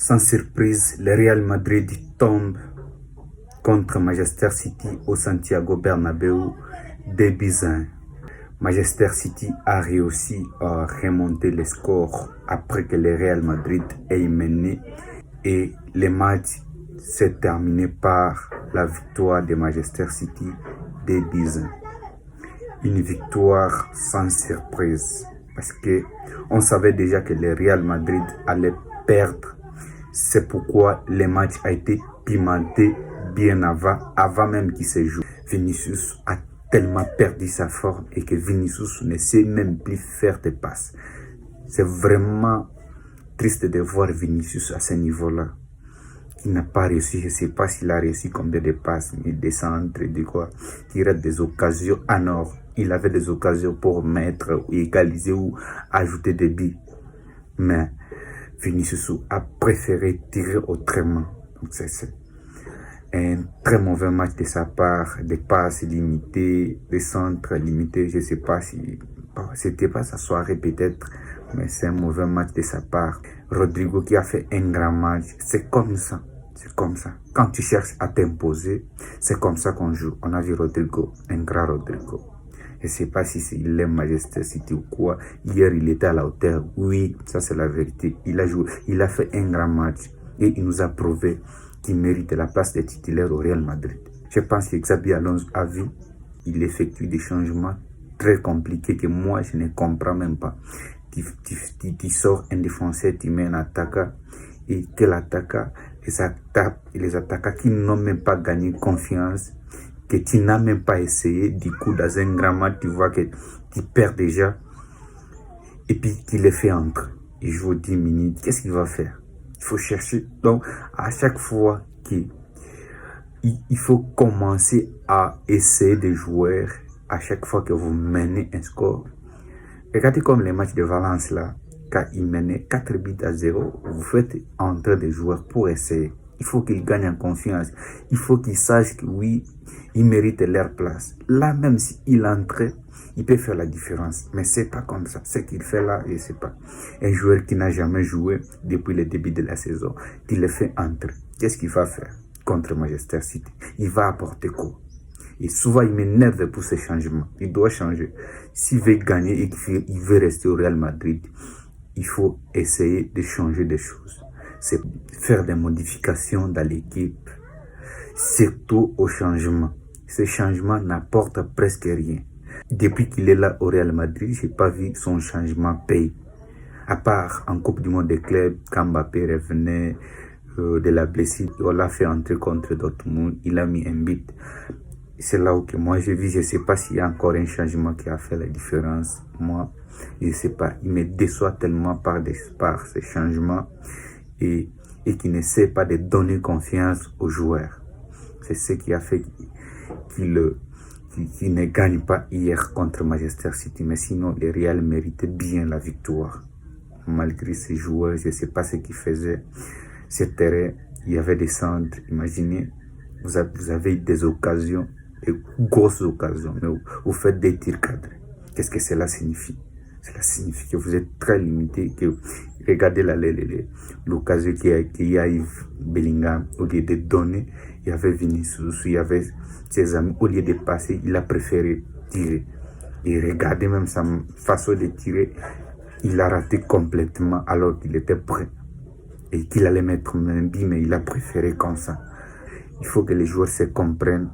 Sans surprise, le Real Madrid tombe contre Manchester City au Santiago Bernabéu 2-1. Manchester City a réussi à remonter le score après que le Real Madrid ait mené et le match s'est terminé par la victoire de Manchester City 2-1. Une victoire sans surprise parce que on savait déjà que le Real Madrid allait perdre. C'est pourquoi le match a été pimenté bien avant même qu'il se joue. Vinicius a tellement perdu sa forme et que Vinicius ne sait même plus faire des passes. C'est vraiment triste de voir Vinicius à ce niveau-là. Il n'a pas réussi, je ne sais pas s'il a réussi combien de passes, mais des centres, de quoi, tirer des occasions. Ah non, il avait des occasions pour mettre, égaliser ou ajouter des buts. Mais Vinicius a préféré tirer autrement. Donc c'est un très mauvais match de sa part, des passes limitées, des centres limités. Je ne sais pas si c'était pas sa soirée peut-être, mais c'est un mauvais match de sa part. Rodrigo qui a fait un grand match, c'est comme ça. C'est comme ça. Quand tu cherches à t'imposer, c'est comme ça qu'on joue. On a vu Rodrigo, un grand Rodrigo. Je ne sais pas si il aime Manchester City ou quoi. Hier, il était à la hauteur. Oui, ça c'est la vérité. Il a joué, il a fait un grand match et il nous a prouvé qu'il mérite la place de titulaire au Real Madrid. Je pense que Xabi Alonso a vu, il effectue des changements très compliqués que moi je ne comprends même pas. Tu sors un défenseur, tu mets un attaquant et quel attaquant, les attaquants qui n'ont même pas gagné confiance, que tu n'as même pas essayé, du coup dans un grand match tu vois que tu perds déjà et puis tu les fais entrer. Il joue 10 minutes, qu'est-ce qu'il va faire? Il faut chercher. Donc à chaque fois qu'il faut commencer à essayer de jouer, à chaque fois que vous menez un score. Regardez comme les matchs de Valence là, quand ils menaient 4-0, vous faites entrer des joueurs pour essayer. Il faut qu'ils gagnent en confiance. Il faut qu'ils sachent que oui, ils méritent leur place. Là, même s'il entre, il peut faire la différence. Mais c'est pas comme ça. Ce qu'il fait là, je sais pas. Un joueur qui n'a jamais joué depuis le début de la saison, il le fait entrer. Qu'est-ce qu'il va faire contre Manchester City? Il va apporter quoi? Et souvent, il m'énerve pour ces changements. Il doit changer. S'il veut gagner et qu'il veut rester au Real Madrid, il faut essayer de changer des choses. C'est faire des modifications dans l'équipe, surtout au changement. Ces changements n'apportent presque rien. Depuis qu'il est là au Real Madrid, je n'ai pas vu son changement payer. À part en Coupe du Monde des clubs, quand Mbappé revenait de la blessure, on l'a fait entrer contre Dortmund, il a mis un but. C'est là où moi j'ai vu, je ne sais pas s'il y a encore un changement qui a fait la différence. Moi, je ne sais pas. Il me déçoit tellement par ces changements et qui ne sait pas de donner confiance aux joueurs. C'est ce qui a fait qu'il ne gagne pas hier contre Manchester City. Mais sinon, le Real méritait bien la victoire. Malgré ces joueurs, je ne sais pas ce qu'ils faisaient. Ce terrain, il y avait des centres. Imaginez, vous avez des occasions, des grosses occasions, mais vous faites des tirs cadrés. Qu'est-ce que cela signifie? Cela signifie que vous êtes très limité, que regardez l'occasion qu'il y a eu Bellingham, au lieu de donner, il y avait Vinicius, il y avait ses amis, au lieu de passer, il a préféré tirer. Et regardez même sa façon de tirer, il a raté complètement alors qu'il était prêt. Et qu'il allait mettre un but, mais il a préféré comme ça. Il faut que les joueurs se comprennent